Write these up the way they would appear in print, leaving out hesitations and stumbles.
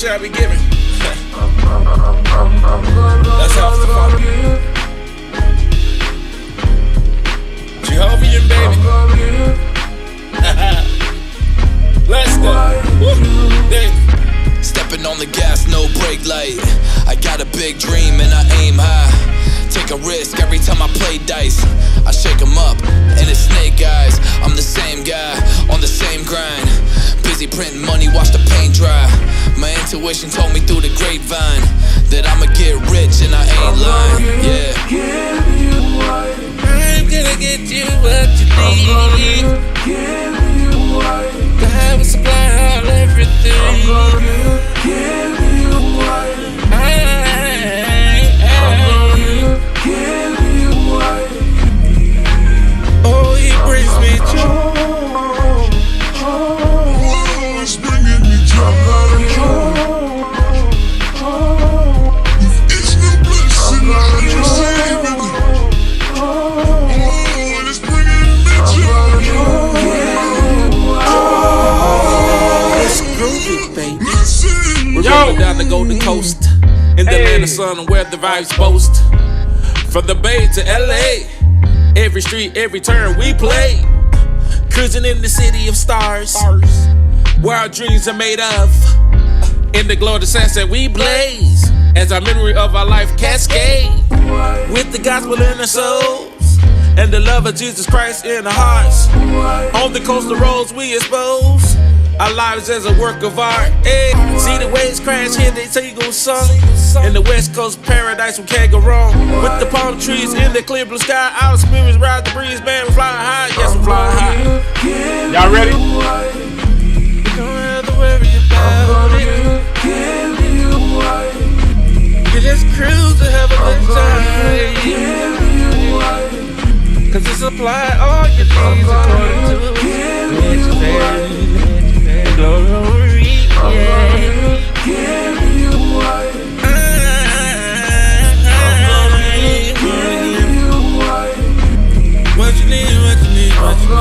shall be given. That's how it's defined. Jehovah, baby. Let's go. Stepping on the gas, no brake light. I got a big dream and I aim high. Take a risk every time I play dice. I shake 'em up and it's snake eyes. I'm the same guy on the same grind. Busy printing money, watch the paint dry. My intuition told me through the grapevine that I'ma get rich and I ain't lying. Yeah. I'm gonna get you what you need. God will supply all everything. I'm gonna give you what you need. Oh, he brings me joy. It's bringing me joy. It's no blessing that you're saving me. Oh, it's bringing me joy. It's groovy, baby. We're rolling down the Golden Coast in the land of sun where the vibes boast. From the Bay to LA, every street, every turn we play. Cruising in the city of stars, where our dreams are made of. In the glow of the sunset we blaze, as our memory of our life cascade. With the gospel in our souls, and the love of Jesus Christ in our hearts. On the coastal roads we expose our lives as a work of art. Hey, see the waves crash, hear the seagulls song. In the West Coast paradise we can't go wrong. With the palm trees in the clear blue sky, our spirits ride the breeze, man, we flying high. Yes, we flying high. Y'all ready? You don't have to worry about it. You just cruise to have a good time. Cause it's supply all your needs according to His glory. What you need, what you need, what you need.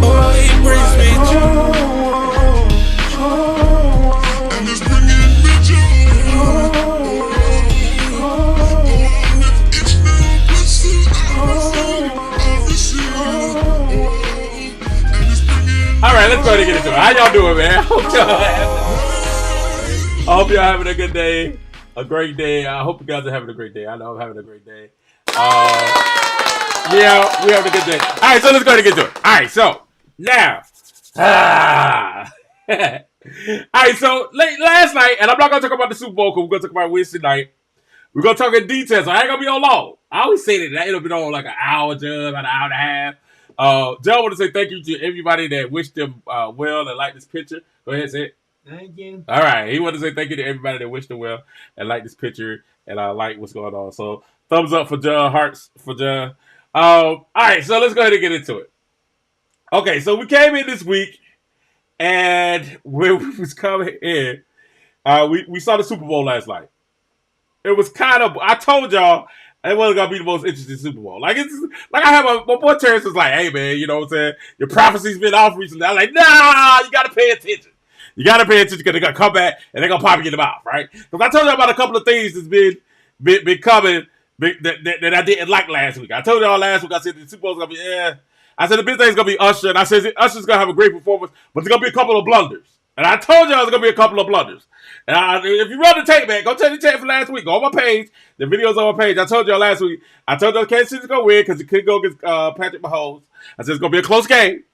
Oh, he brings me joy. And it's bringing me joy. It's no blessing I receive. And it's bringing. All right, let's go ahead and get into it. How y'all doing, man? I hope y'all having a good day, a great day. I hope you guys are having a great day. I know I'm having a great day. Yeah, we having a good day. All right, so let's go ahead and get to it. All right, so now, all right, so last night, and I'm not gonna talk about the Super Bowl because we're gonna talk about Wednesday night. We're gonna talk in detail, so I ain't gonna be on long. I always say that it'll be on like an hour, John, about an hour and a half. John, want to say thank you to everybody that wished them well and liked this picture. Go ahead, say it. Thank you. All right, he wanted to say thank you to everybody that wished him well and liked this picture and like what's going on. So thumbs up for John, hearts for John. All right, so let's go ahead and get into it. Okay, so we came in this week, and when we was coming in, we saw the Super Bowl last night. It was kind of, I told y'all it wasn't gonna be the most interesting Super Bowl. Like it's like I have my boy Terrence was like, hey man, you know what I'm saying? Your prophecy's been off recently. I'm like, nah, you gotta pay attention. You gotta pay attention because they're gonna come back and they're gonna pop you in the mouth, right? Because I told you about a couple of things that's been coming that I didn't like last week. I told y'all last week, I said the Super Bowl's gonna be, I said the big thing's gonna be Usher, and I said Usher's gonna have a great performance, but there's gonna be a couple of blunders. And I told y'all there's gonna be a couple of blunders. And if you run the tape back, go check the tape from last week. Go on my page. The video's on my page. I told y'all last week. I told y'all Kansas City's gonna win because it could go against Patrick Mahomes. I said it's gonna be a close game.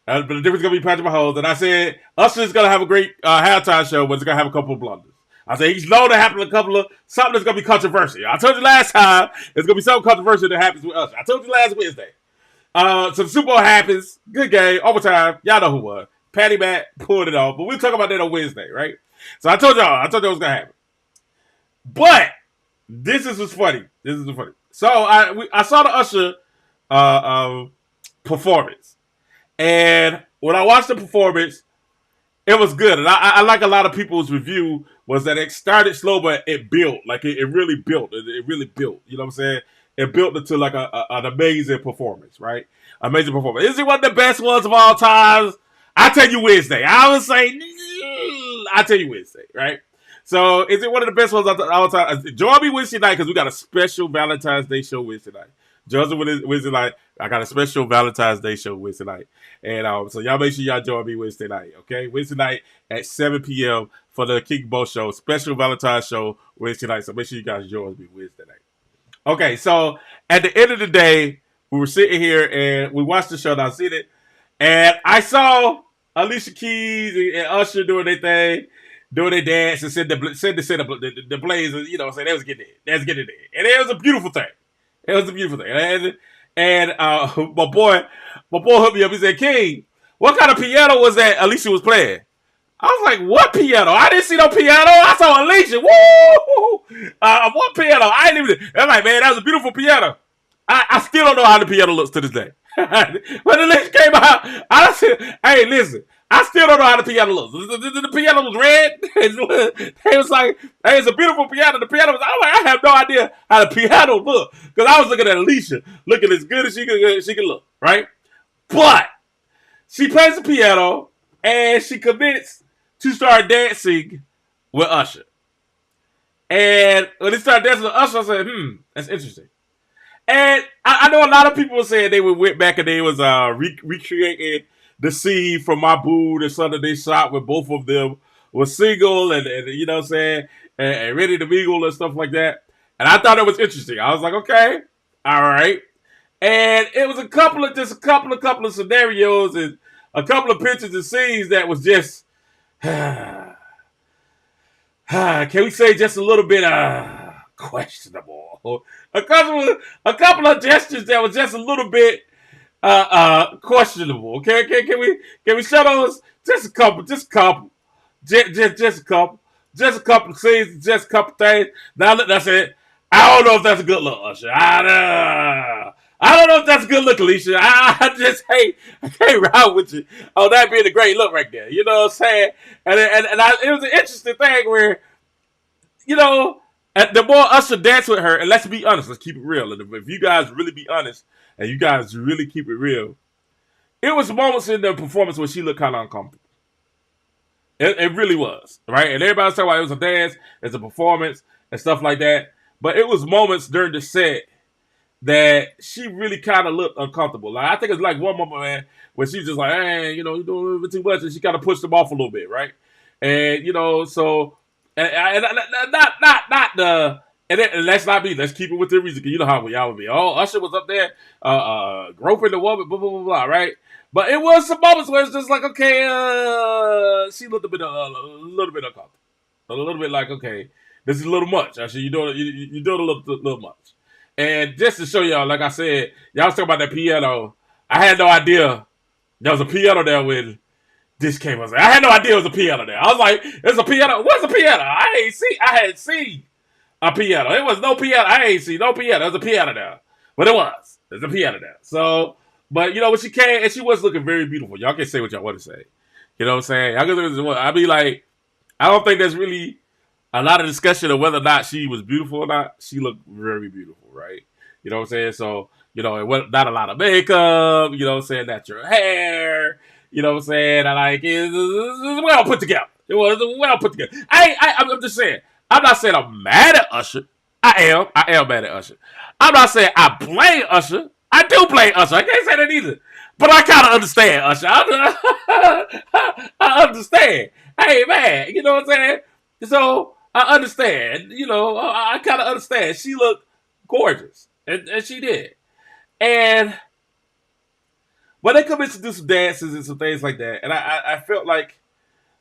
But the difference is going to be Patrick Mahomes. And I said, Usher's going to have a great halftime show, but it's going to have a couple of blunders. I said, he's known to happen a couple of, something that's going to be controversial. I told you last time, it's going to be something controversial that happens with Usher. I told you last Wednesday. So the Super Bowl happens. Good game. Overtime. Y'all know who won. Patty Matt pulled it off. But we'll talk about that on Wednesday, right? So I told y'all it was going to happen. But this is what's funny. So I saw the Usher performance. And when I watched the performance, it was good. And I like a lot of people's review was that it started slow, but it built. Like it really built. It really built. You know what I'm saying? it built it to like an amazing performance, right? Amazing performance. Is it one of the best ones of all times? I tell you Wednesday. I would say, I tell you Wednesday, right? So, is it one of the best ones of all time? Join me Wednesday night because we got a special Valentine's Day show Wednesday night. Join me Wednesday night. I got a special Valentine's Day show Wednesday night. And so, y'all make sure y'all join me Wednesday night, okay? Wednesday night at 7 p.m. for the King Bo Show. Special Valentine's show Wednesday night. So, make sure you guys join me Wednesday night. Okay, so at the end of the day, we were sitting here and we watched the show. And I seen it, and I saw Alicia Keyz and Usher doing their thing, doing their dance, and the Blaze. You know, saying they was getting it. They was getting it, and it was a beautiful thing. It was a beautiful thing. And my boy hooked me up. He said, "King, what kind of piano was that Alicia was playing?" I was like, what piano? I didn't see no piano. I saw Alecia. Woo! What piano? I didn't even. I'm like, man, that was a beautiful piano. I still don't know how the piano looks to this day. When Alecia came out, I said, hey, listen, I still don't know how the piano looks. The piano was red. It was like, hey, it's a beautiful piano. The piano was, I was like, I have no idea how the piano looked. Because I was looking at Alecia, looking as good as she could look, right? But she plays the piano, and she commits to start dancing with Usher. And when they started dancing with Usher, I said, that's interesting. And I know a lot of people were saying they went back and they was recreating the scene from My Boo, the son that they shot when both of them were single and you know what I'm saying, and ready to mingle and stuff like that. And I thought it was interesting. I was like, okay, all right. And it was a couple of scenarios and a couple of pictures and scenes that was just, can we say just a little bit questionable? A couple of gestures that was just a little bit questionable. Okay, can we show those? Just a couple scenes, just a couple things. Now that's it. I don't know if that's a good look, Usher. I don't know if that's a good look, Alecia. I can't ride with you. Oh, that being a great look right there. You know what I'm saying? And it was an interesting thing where, you know, the more Usher danced with her, and let's be honest, let's keep it real. And if you guys really be honest, and you guys really keep it real, it was moments in the performance where she looked kind of uncomfortable. It really was, right? And everybody was talking about it was a dance, it's a performance, and stuff like that. But it was moments during the set that she really kind of looked uncomfortable. Like I think it's like one moment, man, where she's just like, hey, you know, you're doing a little bit too much, and she kind of pushed him off a little bit, right? And you know, so and not the and let's not be. Let's keep it with the reason. You know how y'all would be. Oh, Usher was up there, groping the woman, blah blah blah blah, right? But it was some moments where it's just like, okay, she looked a little bit uncomfortable, a little bit like, okay, this is a little much. Actually, you're doing a little much. And just to show y'all, like I said, y'all was talking about that piano. I had no idea there was a piano there when this came. I had no idea it was a piano there. I was like, "There's a piano. What's a piano? I hadn't seen a piano. It was no piano. I ain't seen no piano. There's a piano there, but it was. There's a piano there. So, but you know when she came and she was looking very beautiful. Y'all can say what y'all want to say. You know what I'm saying? I be like, I don't think there's really a lot of discussion of whether or not she was beautiful or not. She looked very beautiful, right? You know what I'm saying? So, you know, it wasn't not a lot of makeup, you know what I'm saying, natural hair, you know what I'm saying? I like it was well put together. It was well put together. I'm just saying, I'm not saying I'm mad at Usher. I am mad at Usher. I'm not saying I blame Usher. I do blame Usher. I can't say that either. But I kind of understand Usher. I understand. Hey, man, you know what I'm saying? So, I understand. You know, I kind of understand. She looked gorgeous. And she did. And but they come in to do some dances and some things like that. And I felt like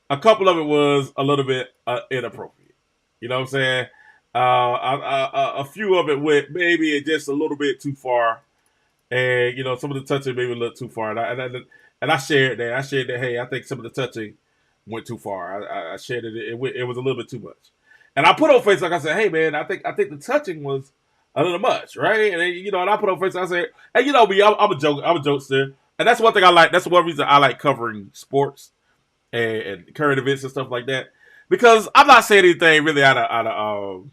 a couple of it was a little bit inappropriate. You know what I'm saying? A few of it went maybe just a little bit too far. And, you know, some of the touching maybe a little too far. And I shared that. I shared that, hey, I think some of the touching went too far. I shared it. It was a little bit too much. And I put on face, like I said, hey, man, I think the touching was a little much, right? And, you know, and I put on face, I said, hey, you know me, I'm a jokester. And that's one thing I like. That's one reason I like covering sports and current events and stuff like that. Because I'm not saying anything really out of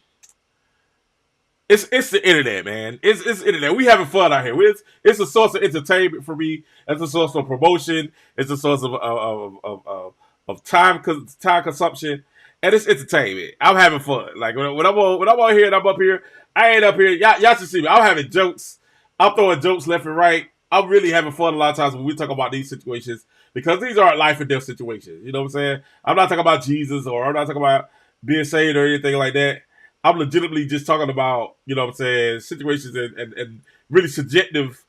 it's the internet, man. It's the internet. We having fun out here. It's a source of entertainment for me. It's a source of promotion. It's a source of time consumption, and it's entertainment. I'm having fun. Like when I'm on here and I'm up here, I ain't up here. Y'all should see me. I'm having jokes. I'm throwing jokes left and right. I'm really having fun a lot of times when we talk about these situations because these aren't life and death situations. You know what I'm saying? I'm not talking about Jesus or I'm not talking about being saved or anything like that. I'm legitimately just talking about, you know what I'm saying, situations and really subjective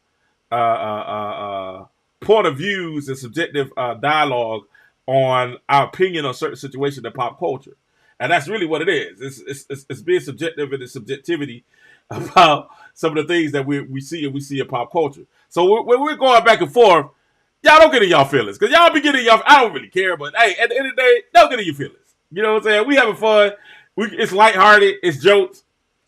point of views and subjective dialogue on our opinion on certain situations in pop culture. And that's really what it is. It's being subjective and the subjectivity about some of the things that we see in pop culture. So when we're going back and forth, y'all don't get in y'all feelings. Because y'all be getting y'all, I don't really care, but hey, at the end of the day, don't get in your feelings. You know what I'm saying? We having fun. It's lighthearted. It's jokes.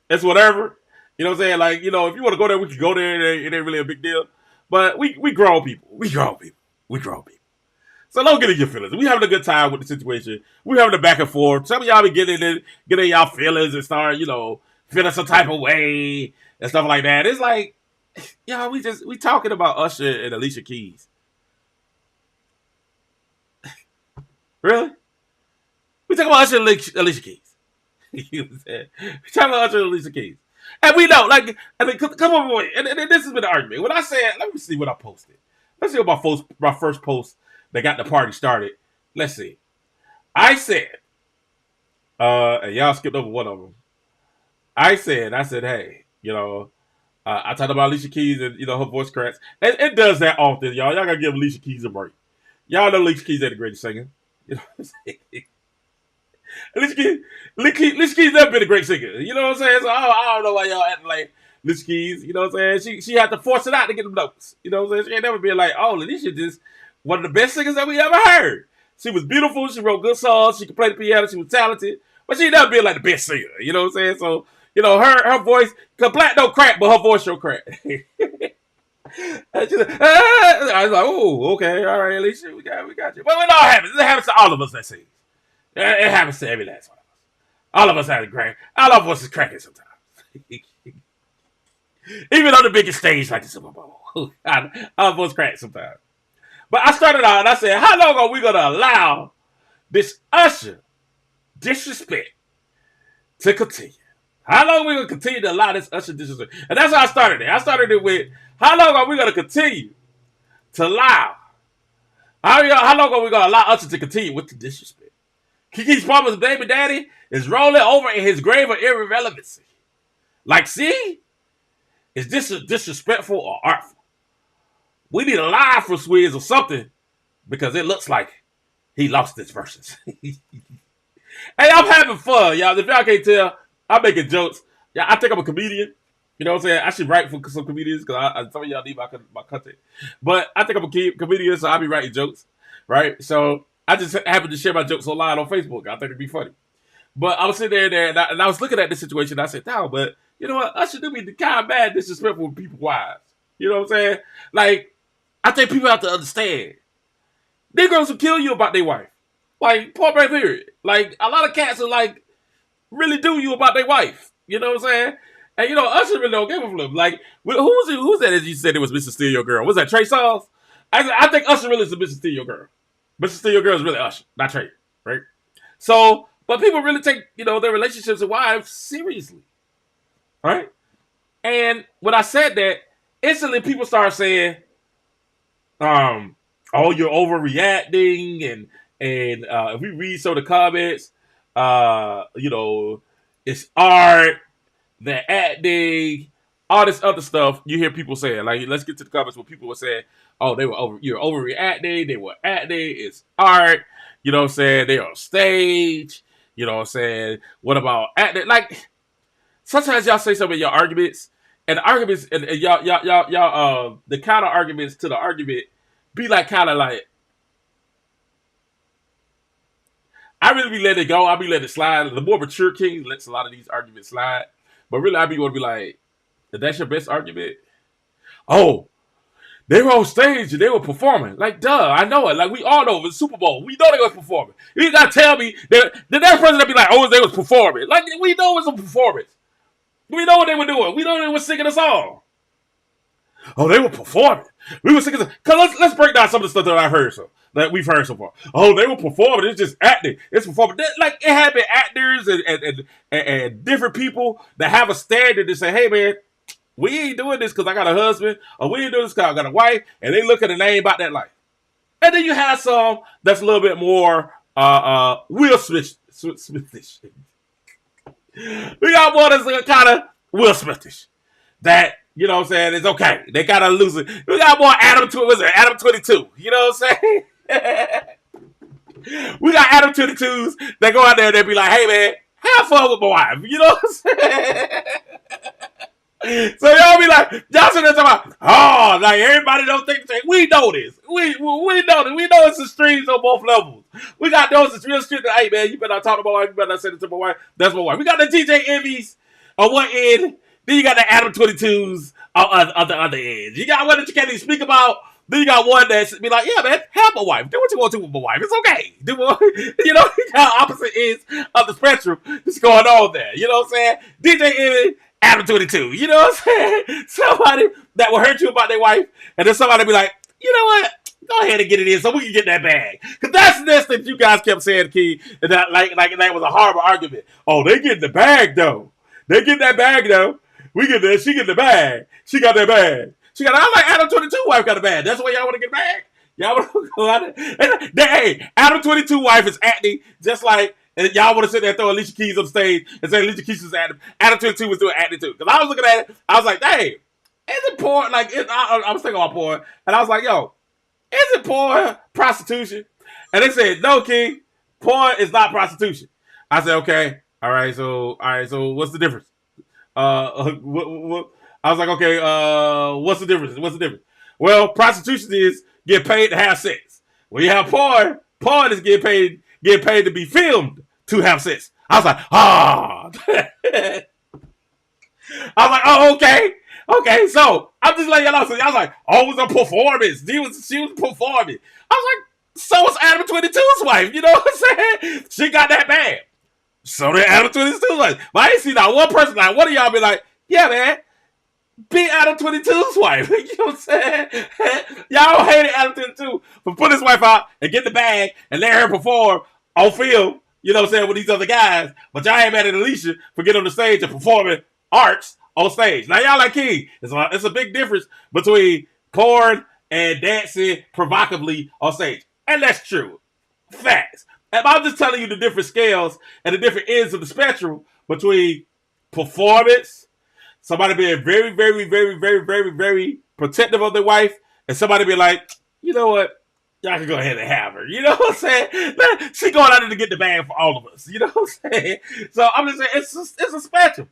It's whatever. You know what I'm saying? Like, you know, if you want to go there, we can go there. It ain't really a big deal. But we grown people. We grown people. So don't get in your feelings. We having a good time with the situation. We having a back and forth. Some of y'all be getting in y'all feelings and start, you know, feeling some type of way and stuff like that. It's like, y'all, we talking about Usher and Alicia Keys. Really? We talking about Usher and Alicia Keys. You know what I'm saying? We talking about Usher and Alicia Keys. And we know, like, I mean, come on, and this has been the argument. When I said, let me see what I posted. Let's see what my first post that got the party started. Let's see. I said, and y'all skipped over one of them. I said, hey, you know, I talked about Alicia Keys and, you know, her voice cracks. And it does that often, y'all. Y'all gotta give Alicia Keys a break. Y'all know Alicia Keys ain't the greatest singer. You know what I'm saying? Alicia Keys never been a great singer. You know what I'm saying? So I don't know why y'all acting like Alicia Keys. You know what I'm saying? She had to force it out to get them notes. You know what I'm saying? She ain't never been like, oh, Alicia just one of the best singers that we ever heard. She was beautiful. She wrote good songs. She could play the piano. She was talented. But she never been like the best singer. You know what I'm saying? So, you know, her voice, cause black don't crack, but her voice don't crack. I was like, oh, okay, all right, Alicia, we got you. But it all happens. It happens to all of us that sing. It happens to every last one of us. All of us have a crack. All of us is cracking sometimes. Even on the biggest stage like the Super Bowl, all of us crack sometimes. But I started out and I said, how long are we going to allow this Usher disrespect to continue? How long are we going to continue to allow this Usher disrespect? And that's how I started it. I started it with, how long are we going to continue to allow? How long are we going to allow Usher to continue with the disrespect? Keke Palmer's baby daddy is rolling over in his grave of irrelevancy. Like, see? Is this disrespectful or artful? We need a lie for Swizz or something because it looks like he lost his verses. Hey, I'm having fun, y'all. If y'all can't tell, I'm making jokes. Yeah, I think I'm a comedian. You know what I'm saying? I should write for some comedians because some of y'all need my content. But I think I'm a comedian, so I'll be writing jokes, right? So I just happen to share my jokes online on Facebook. I think it'd be funny. But I was sitting there and I was looking at this situation. And I said, no, but you know what? Usher do be the kind of bad disrespectful with people's wives. You know what I'm saying? Like, I think people have to understand. Negroes will kill you about their wife. Like, point blank period. Like, a lot of cats are like, really do you about their wife. You know what I'm saying? And, you know, Usher really don't give a flip. Like, who's that as you said it was Mr. Steal Your Girl? Was that Trey Songz? I think Usher really is the Mr. Steal Your Girl. Mr. Steal Your Girl is really Usher, not Trey, right? So, but people really take, you know, their relationships with wives seriously, right? And when I said that, instantly people start saying, oh, you're overreacting, and if we read some of the comments, you know, it's art, they're acting, all this other stuff. You hear people saying, like, let's get to the comments where people were saying, oh, you're overreacting, they were acting, it's art, you know what I'm saying, they're on stage, you know what I'm saying, what about acting? Like, sometimes y'all say something in your arguments, and the arguments, and y'all, the counter arguments to the argument be like, kind of like, I really be letting it go. I be letting it slide. The more mature king lets a lot of these arguments slide. But really, I be want to be like, is that your best argument? Oh, they were on stage and they were performing. Like, duh, I know it. Like, we all know it was Super Bowl. We know they was performing. You got to tell me that the next person that be like, oh, they was performing. Like, we know it was a performance. We know what they were doing. We know they were singing a song. Oh, they were performing. We were singing. Cause let's break down some of the stuff that I've heard that we've heard so far. Oh, they were performing. It's just acting. It's performing. Like it had been actors and different people that have a standard to say, hey man, we ain't doing this because I got a husband, or we ain't doing this because I got a wife, and they look at and they ain't about that life. And then you have some that's a little bit more Will Smithish. We got one that's kind of Will Smithish. That, you know what I'm saying, it's okay. They kind of lose it. We got more Adam 22. You know what I'm saying? We got Adam 22s that go out there and they be like, hey man, have fun with my wife. You know what I'm saying? So y'all be like, y'all sitting there talking about, oh, like everybody don't think, we know this. We know this. We know it's extremes on both levels. We got those that's real shit that, hey man, you better not talk to my wife, you better not send it to my wife. That's my wife. We got the DJ Envies on one end, then you got the Adam 22s on the other end. You got one that you can't even speak about. Then you got one that's be like, yeah, man, have my wife. Do what you want to with my wife. It's okay. You know, you got opposite ends of the spectrum that's going on there. You know what I'm saying? DJ Envy, Adam 22. You know what I'm saying? Somebody that will hurt you about their wife, and then somebody be like, you know what? Go ahead and get it in so we can get that bag. Because that's this that you guys kept saying, Key, and that like that was a horrible argument. Oh, they getting the bag though. They get that bag though. We get that. She get the bag. She got that bag. She got. I like Adam 22 wife got a bag. That's why y'all want to get back. Y'all want to go out there. Hey, Adam 22 wife is acting just like. And y'all want to sit there and throw Alicia Keyz on stage and say Alicia Keyz was Adam. Adam 22 was doing acting too. Because I was looking at it, I was like, hey, is it porn? Like, I was thinking about porn, and I was like, yo, is it porn prostitution? And they said, no, King, porn is not prostitution. I said, okay, all right, so what's the difference? I was like, okay, what's the difference? Well, prostitution is get paid to have sex. When you have porn is get paid to be filmed to have sex. I was like, I was like, oh, okay. So I'm just letting y'all know. So I was like, oh, it was a performance. She was performing. I was like, so was Adam 22's wife. You know what I'm saying? She got that bad. So did Adam 22's wife. But I ain't see not one person, like one of y'all be like, yeah, man, be Adam 22's wife. You know what I'm saying? Y'all hated Adam 22 for putting his wife out and get the bag and let her perform on film, you know what I'm saying, with these other guys. But y'all ain't mad at Alecia for getting on the stage and performing arts on stage. Now y'all like Key. It's a big difference between porn and dancing provocatively on stage. And that's true. Facts. And I'm just telling you the different scales and the different ends of the spectrum between performance, somebody being very, very, very, very, very, very protective of their wife, and somebody be like, you know what? Y'all can go ahead and have her. You know what I'm saying? She going out there to get the bag for all of us. You know what I'm saying? So I'm just saying, it's a spectrum.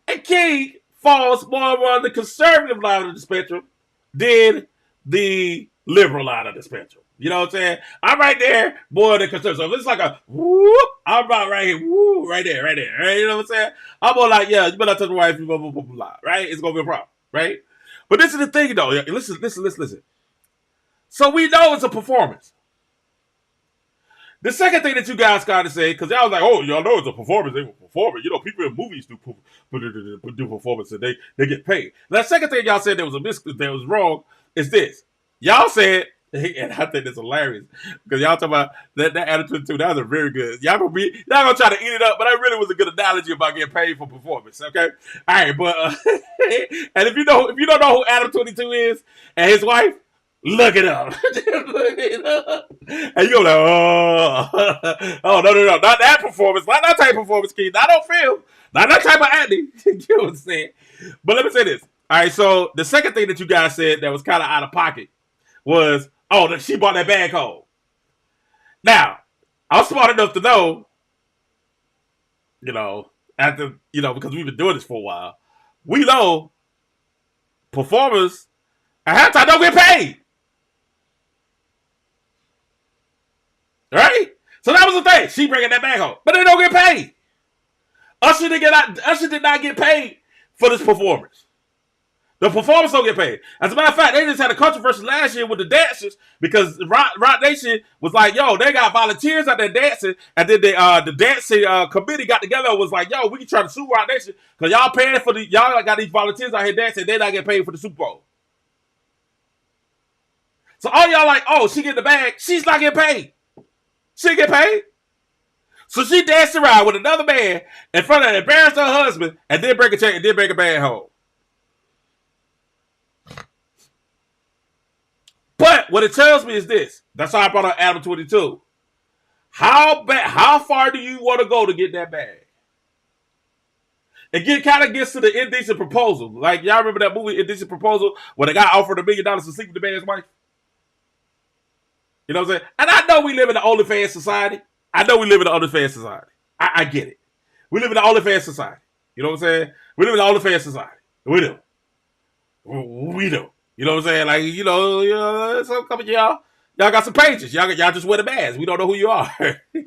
And King falls more on the conservative line of the spectrum than the liberal line of the spectrum. You know what I'm saying? I'm right there, more than conservative. So if it's like a whoop, I'm about right here, woo, right there. Right? You know what I'm saying? I'm more like, yeah, you better not touch my wife, blah, blah, blah, blah, right? It's going to be a problem, right? But this is the thing, though. Listen. So we know it's a performance. The second thing that you guys got to say, because y'all was like, oh, y'all know it's a performance. They were performing. You know, people in movies do performance and they get paid. The second thing y'all said that was wrong is this. Y'all said, and I think it's hilarious because y'all talking about that attitude too. That was a very good. Y'all gonna try to eat it up, but that really was a good analogy about getting paid for performance. Okay, all right, but and if you don't know who Adam 22 is and his wife, look it up. And you go like, oh no, not that performance, not that type of performance, Key, not on film, not that type of acting. You know what I'm saying? But let me say this. All right, so the second thing that you guys said that was kind of out of pocket was, oh, that she bought that bag home. Now, I'm smart enough to know, because we've been doing this for a while, we know performers at halftime don't get paid. Right? So that was the thing. She bringing that bag home. But they don't get paid. Usher did not get paid for this performance. The performers don't get paid. As a matter of fact, they just had a controversy last year with the dancers because Rock Nation was like, yo, they got volunteers out there dancing. And then the dancing committee got together and was like, yo, we can try to sue Rock Nation because y'all paying for y'all got these volunteers out here dancing. They're not getting paid for the Super Bowl. So all y'all like, oh, she get the bag. She's not getting paid. She didn't get paid. So she danced around with another man in front of embarrassed her husband and then break a check and then bring a bag home. But what it tells me is this. That's how I brought up Adam 22. How far do you want to go to get that bag? It kind of gets to the Indecent Proposal. Like, y'all remember that movie, Indecent Proposal, where the guy offered $1 million to sleep with the man's wife? You know what I'm saying? And I know we live in the OnlyFans society. I get it. We live in the OnlyFans society. You know what I'm saying? We live in the OnlyFans society. We do. You know what I'm saying? Like, some couple of y'all got some pages. Y'all just wear the badge. We don't know who you are. We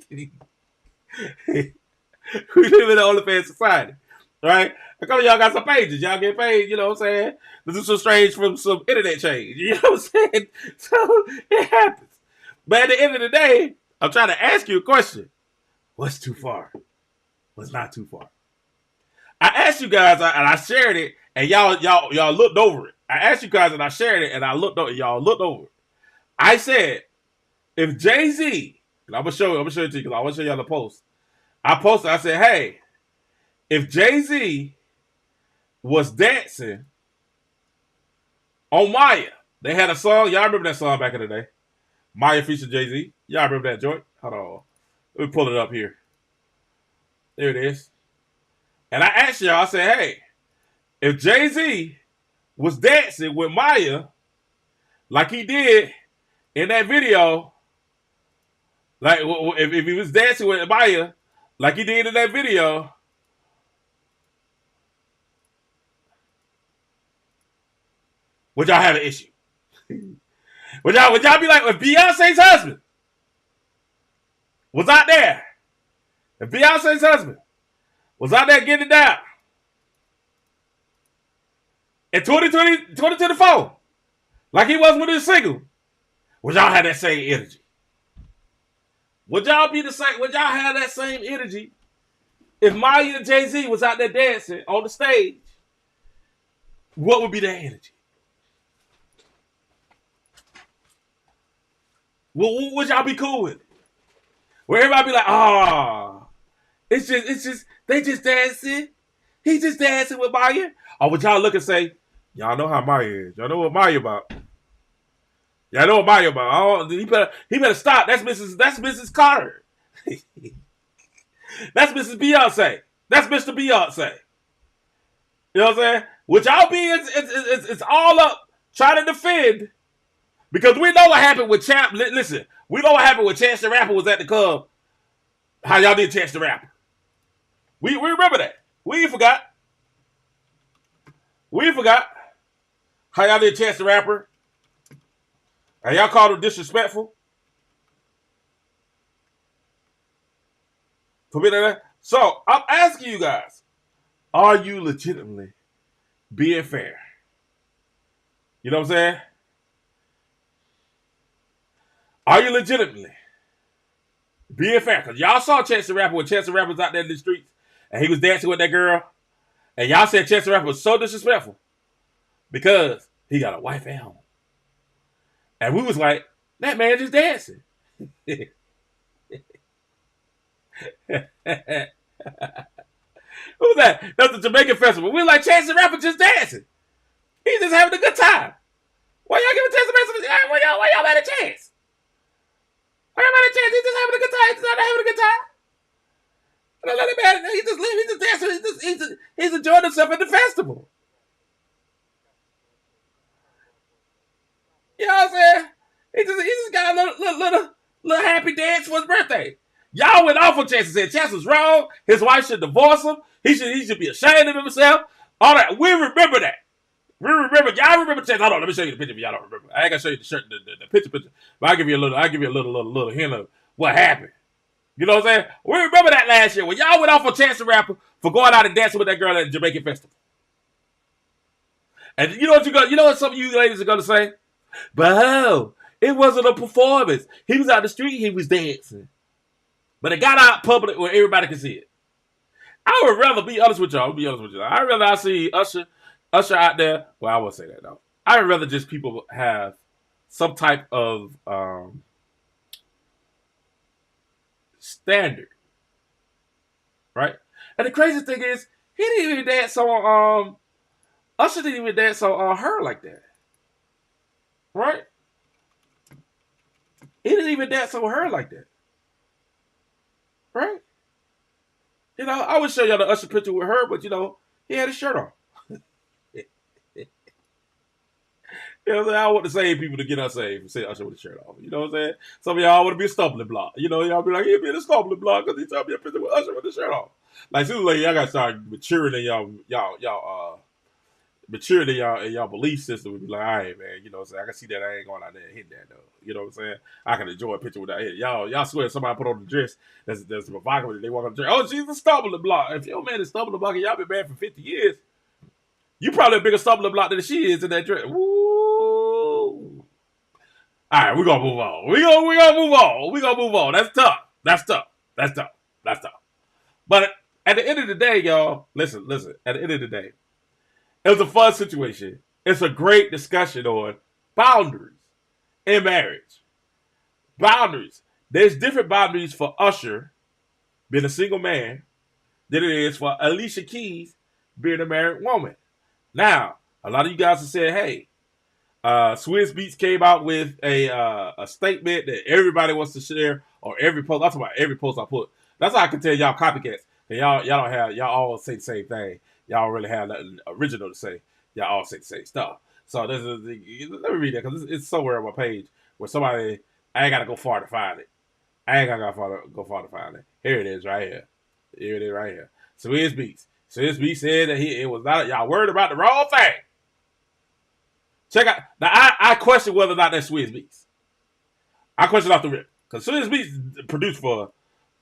live in the OnlyFans society. Right? A couple of y'all got some pages. Y'all get paid, you know what I'm saying? To do some strange from some internet change. You know what I'm saying? So it happens. But at the end of the day, I'm trying to ask you a question. What's too far? What's not too far? I asked you guys, and I shared it, and y'all looked over it. I asked you guys, and I shared it, and y'all looked over it. I said, if Jay-Z, and I'm gonna show it to you because I want to show y'all the post. I said, hey, if Jay-Z was dancing on Maya, they had a song. Y'all remember that song back in the day? Maya featured Jay-Z. Y'all remember that joint? Hold on. Let me pull it up here. There it is. And I asked y'all, I said, hey, if Jay-Z was dancing with Maya like he did in that video, like if he was dancing with Maya like he did in that video, would y'all have an issue? Would y'all be like, if Beyonce's husband was out there, if Beyonce's husband was out there getting it down in 2024, like he was with his single, would y'all have that same energy? Would y'all be the same? Would y'all have that same energy if Maya and Jay-Z was out there dancing on the stage? What would be their energy? Would y'all be cool with it? Where everybody be like, they just dancing. He just dancing with Maya. Or would y'all look and say, y'all know how Maya is. Y'all know what Maya about. Y'all know what Maya about. Oh, he better stop. That's Mrs. Carter. That's Mrs. Beyonce. That's Mr. Beyonce. You know what I'm saying? Would y'all be, it's all up trying to defend. Because we know what happened with Champ. Listen, we know what happened when Chance the Rapper was at the club. How y'all did Chance the Rapper. We remember that. We ain't forgot. How y'all did Chance the Rapper. And y'all called him disrespectful. So, I'm asking you guys, are you legitimately being fair? You know what I'm saying? Are you legitimately being fair? Because y'all saw Chance the Rapper when Chance the Rapper was out there in the streets and he was dancing with that girl. And y'all said Chance the Rapper was so disrespectful because he got a wife at home. And we was like, that man just dancing. Who's that? That's the Jamaican festival. We like, Chance the Rapper just dancing. He's just having a good time. Why y'all giving Chance the Rapper? Why y'all mad at Chance? Why y'all mad at Chance? He's just having a good time. He's not having a good time. Let him have it. He's just dancing. He's enjoying himself at the festival. You know what I'm saying? He just got a little happy dance for his birthday. Y'all went off on Chance and said Chance was wrong. His wife should divorce him. He should be ashamed of himself. All that. We remember that. Y'all remember Chance. Hold on, let me show you the picture if y'all don't remember. I ain't gonna show you the shirt, the picture. But I'll give you a little hint of what happened. You know what I'm saying? We remember that last year when y'all went off on Chance the Rapper for going out and dancing with that girl at the Jamaican festival. And you know what you know what some of you ladies are gonna say? But it wasn't a performance. He was out the street, he was dancing. But it got out public where everybody could see it. I would rather be honest with y'all. I'll be honest with y'all. I'd rather I see Usher out there. Well, I won't say that though. I'd rather just people have some type of standard. Right? And the crazy thing is, he didn't even dance on Usher didn't even dance on her like that. Right? He didn't even dance on her like that. Right? You know, I would show y'all the Usher picture with her, but you know, he had his shirt on. You know what I'm saying? I don't want the same people to get unsaved and say Usher with a shirt on. You know what I'm saying? Some of y'all want to be a stumbling block. You know, y'all be like, he'll be a stumbling block because he took me a picture with Usher with the shirt on. Like, sooner or later, y'all got to start maturing in y'all maturity in y'all belief system. Would be like, all right, man, you know what I'm saying? I can see that I ain't going out there and hit that, though. You know what I'm saying? I can enjoy a picture without hitting. Y'all swear somebody put on the dress that's provocative. They walk on the dress. Oh, she's a stumbling block. If your man is stumbling block and y'all been married for 50 years, you probably a bigger stumbling block than she is in that dress. Woo! All right, we're going to move on. We're going to move on. That's tough. But at the end of the day, y'all, listen. At the end of the day, it was a fun situation. It's a great discussion on boundaries in marriage. Boundaries. There's different boundaries for Usher being a single man than it is for Alicia Keyz being a married woman. Now, a lot of you guys have said, hey, Swizz Beatz came out with a statement that everybody wants to share on every post. I'm talking about every post I put. That's how I can tell y'all copycats. And y'all all say the same thing. Y'all really have nothing original to say. Y'all all say the same stuff. So let me read that because it's somewhere on my page where somebody, I ain't got to go far to find it. Go far to find it. Here it is right here. Swizz Beatz. Swizz Beatz said that it was not, y'all worried about the wrong thing. Check out. Now, I question whether or not that's Swizz Beatz. I question off the rip. Because Swizz Beatz produced for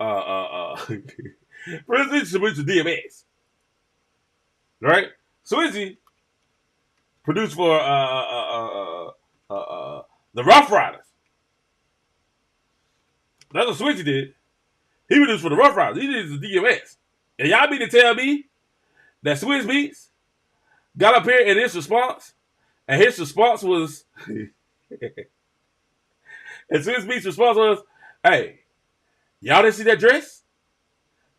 DMX. Right? Swizzy produced for the Rough Riders. That's what Swizzy did. He produced for the Rough Riders. He did the DMX. And y'all mean to tell me that Swizz Beatz got up here in his response, and his response was, and Swizz Beatz' response was, hey, y'all didn't see that dress?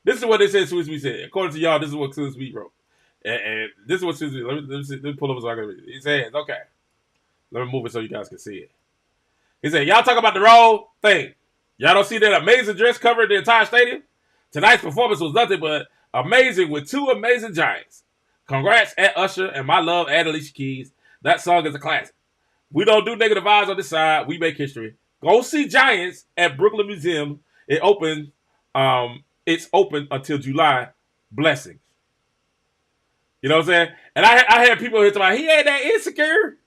This is what they said Swizz Beatz said. According to y'all, this is what Swizz Beatz wrote. And this is what Swizz Beatz, let me pull up so I can read it. He says, okay, let me move it so you guys can see it. He said, y'all talk about the wrong thing. Y'all don't see that amazing dress covering the entire stadium? Tonight's performance was nothing but amazing with two amazing giants. Congrats at Usher and my love at Alicia Keys. That song is a classic. We don't do negative vibes on this side. We make history. Go see Giants at Brooklyn Museum. It's open until July. Blessings. You know what I'm saying? And I had people here talking about, he ain't that insecure.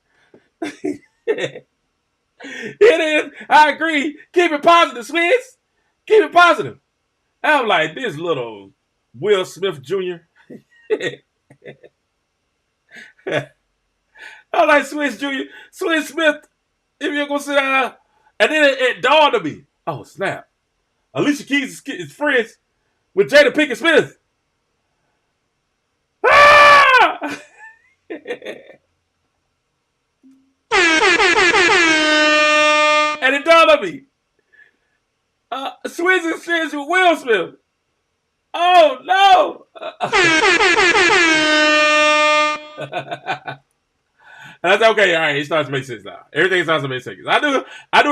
It is. I agree. Keep it positive, Swizz. Keep it positive. I'm like, this little Will Smith Jr. I'm like, Swizz Jr. Swizz Smith, if you're going to sit down. And then it dawned on me. Oh, snap. Alicia Keys is friends with Jada Pinkett Smith. Ah! And it dawned on me. Swizz is friends with Will Smith. Oh, no. And I said, okay, all right, it starts to make sense now. Everything starts to make sense. I knew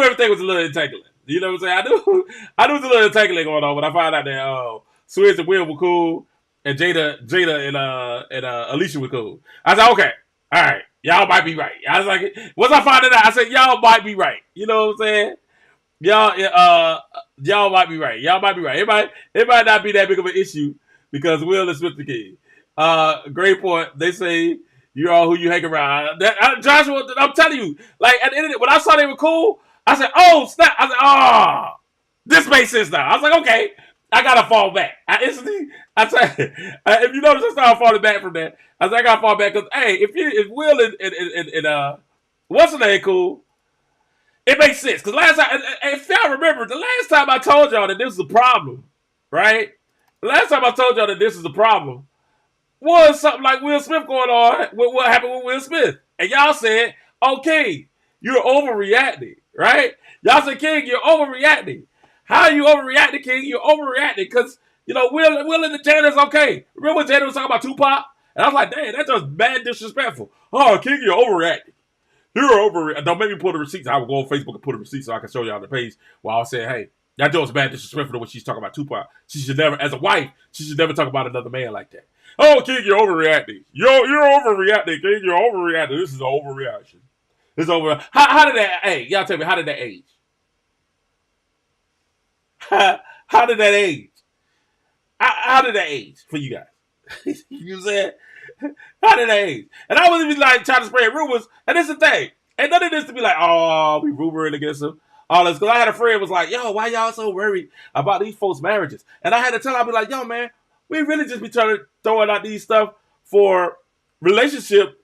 everything was a little entangling. You know what I'm saying? I knew there was a little entangling going on when I found out that Swizz and Will were cool and Jada and Alicia were cool. I said, okay, all right, y'all might be right. I was like, once I found it out, I said, y'all might be right. You know what I'm saying? Y'all might be right. Y'all might be right. It might not be that big of an issue because Will is Smith the King. Great point. They say you're all who you hang around. Joshua, I'm telling you, like at the end of it, when I saw they were cool, I said, oh snap. I said, oh, this makes sense now. I was like, okay, I gotta fall back. I say, if you notice, I started falling back from that. I said, I gotta fall back because, hey, if Will and what's the name cool, it makes sense. Because last time, if y'all remember, the last time I told y'all that this was a problem, right? The last time I told y'all that this is a problem was something like Will Smith going on with what happened with Will Smith. And y'all said, okay, you're overreacting, right? Y'all said, King, you're overreacting. How are you overreacting, King? You're overreacting because, you know, Will and the Janet's okay. Remember when Janet was talking about Tupac? And I was like, dang, that's just mad disrespectful. Oh, King, you're overreacting. You're overreacting. Don't make me pull the receipts. I will go on Facebook and pull the receipts so I can show y'all the page while I was saying, hey, that joke's bad disrespectful when she's talking about Tupac. She should never, as a wife, she should never talk about another man like that. Oh, King, you're overreacting. You're overreacting, King. You're overreacting. This is an overreaction. This is over. How did that? Hey, y'all tell me, how did that age? How did that age? How did that age for you guys? You know what I'm saying? How did that age? And I was even like trying to spread rumors. And this is the thing. And none of this to be like, oh, we rumoring against them. All this. Because I had a friend was like, yo, why y'all so worried about these folks' marriages? And I had to tell her, I'd be like, yo, man, we really just be trying to throwing out these stuff for relationship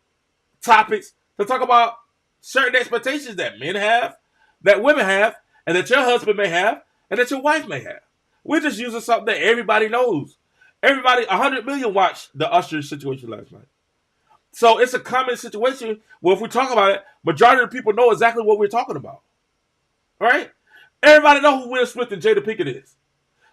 topics to talk about certain expectations that men have, that women have, and that your husband may have, and that your wife may have. We're just using something that everybody knows. Everybody, 100 million watched the Usher situation last night. So it's a common situation where if we talk about it, majority of the people know exactly what we're talking about. All right? Everybody know who Will Smith and Jada Pinkett is.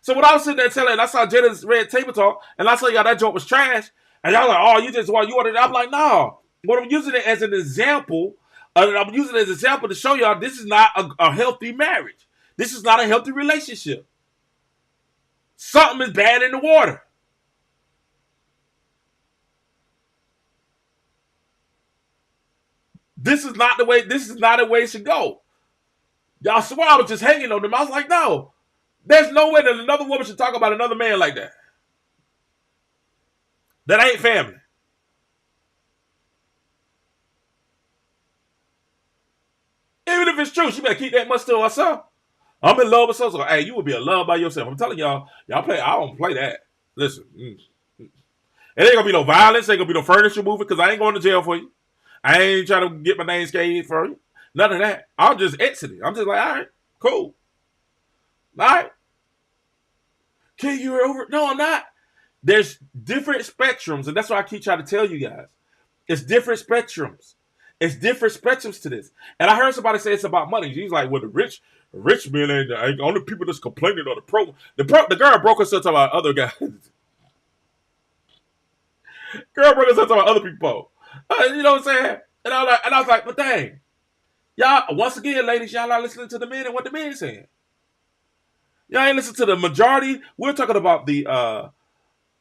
So when I was sitting there telling, I saw Jada's Red Table Talk, and I saw y'all that joke was trash, and y'all like, oh, you just want you wanted it. I'm like, no. What I'm using it as an example, I'm using it as an example to show y'all this is not a healthy marriage. This is not a healthy relationship. Something is bad in the water. This is not the way it should go. Y'all swear I was just hanging on them. I was like, no. There's no way that another woman should talk about another man like that. That ain't family. Even if it's true, she better keep that much to herself. I'm in love with so. Hey, you will be in love by yourself. I'm telling y'all play. I don't play that. Listen, it ain't gonna be no violence. Ain't gonna be no furniture moving because I ain't going to jail for you. I ain't trying to get my name scathed for you. None of that. I'm just exiting. I'm just like, all right, cool. All right. King, you're over. No, I'm not. There's different spectrums, and that's why I keep trying to tell you guys. It's different spectrums. It's different spectrums to this. And I heard somebody say it's about money. He's like, well, the rich men ain't the only people that's complaining on the program. The girl broke herself talking about other guys. Girl broke herself talking about other people. You know what I'm saying? And I was like, but dang. Y'all, once again, ladies, y'all not listening to the men and what the men saying. Y'all ain't listening to the majority. We're talking about the,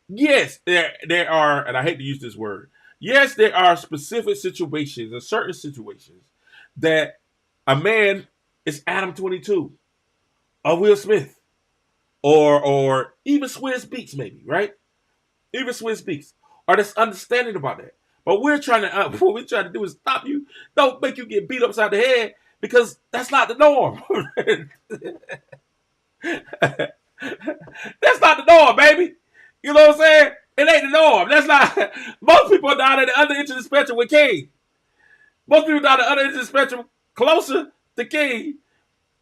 yes, there are, and I hate to use this word. Yes, there are specific situations and certain situations that a man is Adam 22 or Will Smith or even Swizz Beatz maybe, right? Even Swizz Beatz. Or that's understanding about that. But what we're trying to do is stop you. Don't make you get beat upside the head because that's not the norm. That's not the norm, baby. You know what I'm saying? It ain't the norm. That's not. Most people are down at the other end of the spectrum with King. Most people down at the other end of the spectrum closer to King.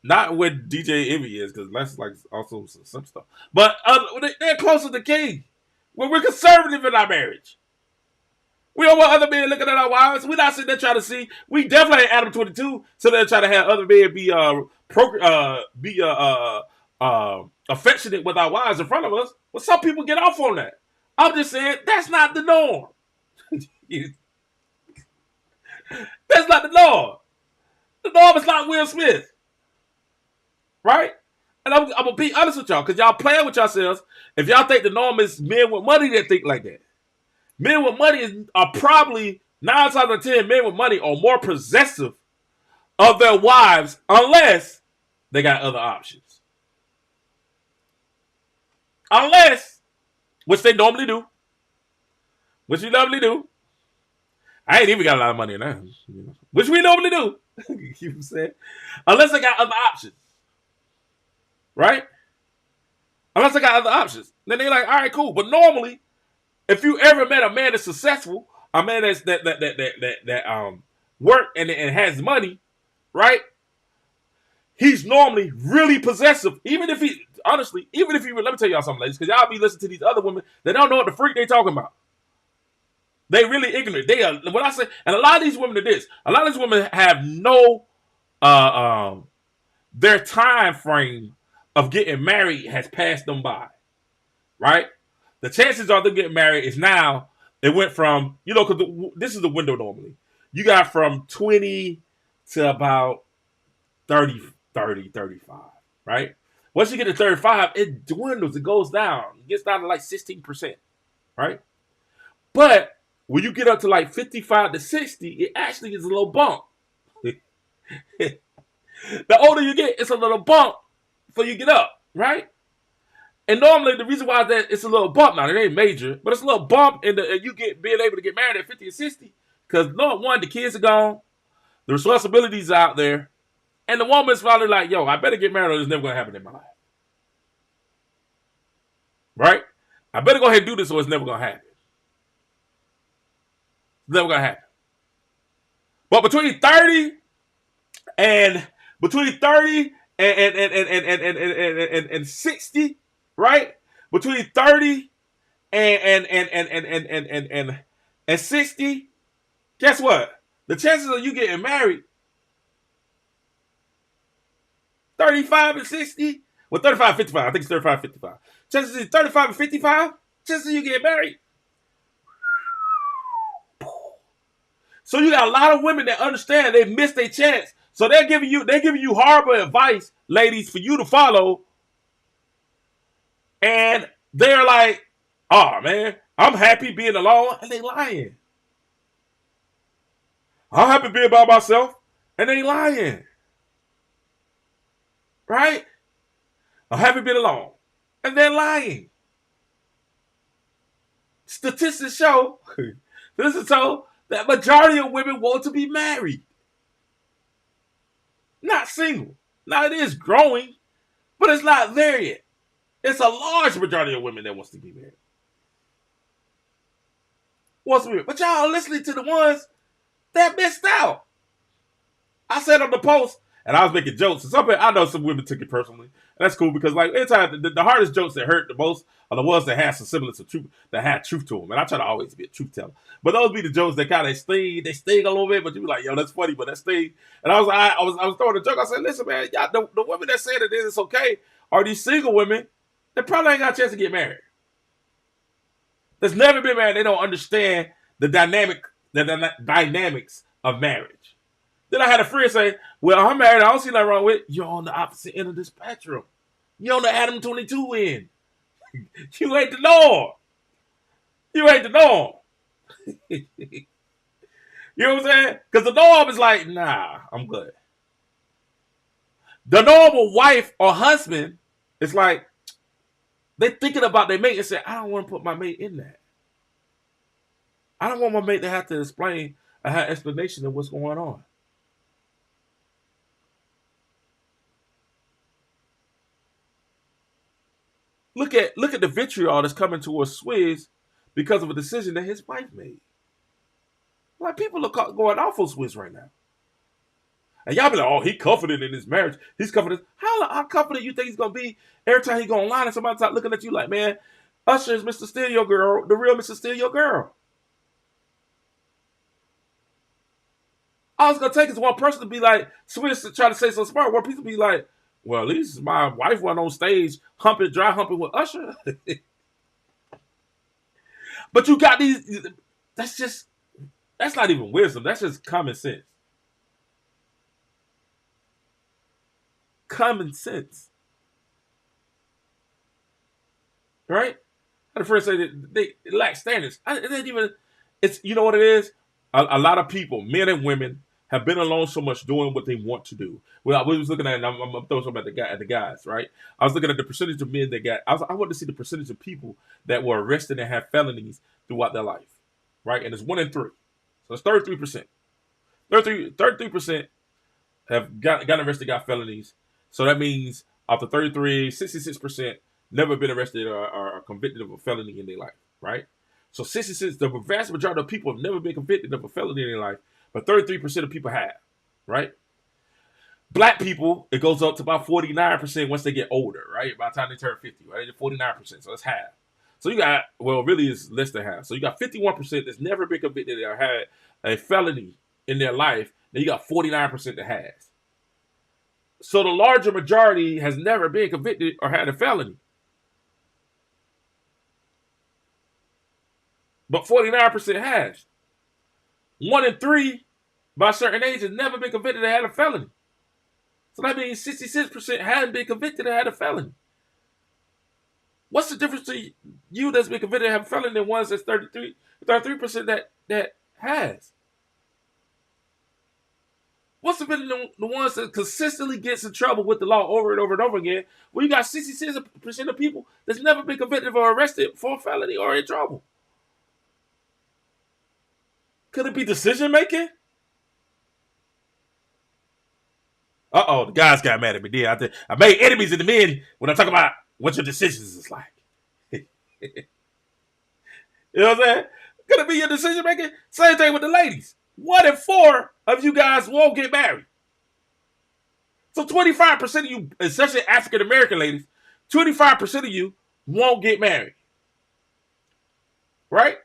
Not where DJ Envy is, because that's like also some stuff. But they're closer to King. When we're conservative in our marriage. We don't want other men looking at our wives. We're not sitting there trying to see. We definitely ain't Adam 22, so they're trying to have other men be affectionate with our wives in front of us. Well, some people get off on that. I'm just saying that's not the norm. That's not the norm. The norm is not Will Smith, right? And I'm gonna be honest with y'all, because y'all playing with yourselves. If y'all think the norm is men with money that think like that, men with money are probably 9 times out of 10 men with money are more possessive of their wives unless they got other options. Unless, which they normally do. Which we normally do. I ain't even got a lot of money now. Which we normally do. You know what I'm saying? Unless they got other options. Right? Unless I got other options. Then they're like, all right, cool. But normally, if you ever met a man that's successful, a man that's that work and has money, right? He's normally really possessive. Even if he, honestly, let me tell y'all something, ladies, because y'all be listening to these other women that don't know what the freak they talking about. They really ignorant. They are, when I say, and a lot of these women are this. A lot of these women have no, their time frame of getting married has passed them by, right? The chances of them getting married is now, it went from, because this is the window normally. You got from 20 to about 30, 35, right? Once you get to 35, it dwindles, it goes down. It gets down to like 16%, right? But when you get up to like 55 to 60, it actually is a little bump. The older you get, it's a little bump before you get up, right? And normally the reason why that it's a little bump now, it ain't major, but it's a little bump in you being able to get married at 50 and 60, because one, the kids are gone, the responsibilities are out there, and the woman's probably like, yo, I better get married or it's never gonna happen in my life. Right? I better go ahead and do this or it's never gonna happen. It's never gonna happen. But between 30 and 60, right? Between 30 and 60, guess what? The chances of you getting married, 35 and 60, well, 35 and 55, I think it's 35 and 55. Chances of 35 and 55, chances of you getting married. So you got a lot of women that understand they missed their chance. So they're giving you horrible advice, ladies, for you to follow. And they're like, oh man, I'm happy being alone. And they lying. I'm happy being by myself. And they lying. Right? I'm happy being alone. And they're lying. Statistics show, that majority of women want to be married. Not single. Now it is growing, but it's not there yet. It's a large majority of women that wants to be married. But y'all are listening to the ones that missed out. I said on the post, and I was making jokes, and I know some women took it personally. And that's cool because, like, anytime the hardest jokes that hurt the most are the ones that have some semblance of truth, that had truth to them. And I try to always be a truth teller. But those be the jokes that kind of sting a little bit, but you be like, yo, that's funny, but that sting. And I was throwing a joke. I said, listen, man, y'all, the women that said that it's okay are these single women that probably ain't got a chance to get married. That's never been married. They don't understand the dynamics of marriage. Then I had a friend say, well, I'm married. I don't see nothing wrong with it. You're on the opposite end of the spectrum. You're on the Adam 22 end. You ain't the norm. You ain't the norm. You know what I'm saying? Because the norm is like, nah, I'm good. The normal wife or husband is like, they thinking about their mate and say, I don't want to put my mate in that. I don't want my mate to have to explain or have explanation of what's going on. Look at the vitriol that's coming towards Swizz because of a decision that his wife made. Like, people are going off on Swizz right now. And y'all be like, oh, he confident in his marriage. He's confident. How confident you think he's going to be every time he go online and somebody start looking at you like, man, Usher is Mr. Steal Your Girl, the real Mr. Steal Your Girl. All it's going to take is one person to be like, Swizz to try to say something smart, where people be like, well, at least my wife went on stage dry humping with Usher. But you got these, that's not even wisdom. That's just common sense. Common sense. Right? I had a friend say that they lack standards. It ain't even, it's, you know what it is? A lot of people, men and women, have been alone so much doing what they want to do. Well, we was looking at, and I'm throwing something at the guys, right? I was looking at the percentage of men that I wanted to see the percentage of people that were arrested and had felonies throughout their life, right? And it's 1 in 3. So it's 33%. 33% have got arrested, got felonies. So that means out of 33, 66% never been arrested or convicted of a felony in their life, right? So 66, the vast majority of people have never been convicted of a felony in their life, but 33% of people have, right? Black people, it goes up to about 49% once they get older, right? By the time they turn 50, right? 49%, so that's half. So you got, well, really it's less than half. So you got 51% that's never been convicted or had a felony in their life. Then you got 49% that has. So the larger majority has never been convicted or had a felony. But 49% has. 1 in 3 by a certain age has never been convicted or had a felony. So that means 66% hadn't been convicted or had a felony. What's the difference to you that's been convicted and have a felony and ones that's 33% that has? What's the difference the ones that consistently gets in trouble with the law over and over and over again? Well, you got 66% of people that's never been convicted or arrested for a felony or in trouble. Could it be decision making? Uh-oh, the guys got mad at me. I made enemies in the men when I talk about what your decisions is like. You know what I'm saying? Could it be your decision making? Same thing with the ladies. 1 in 4 of you guys won't get married. So 25% of you, especially African American ladies, 25% of you won't get married. Right?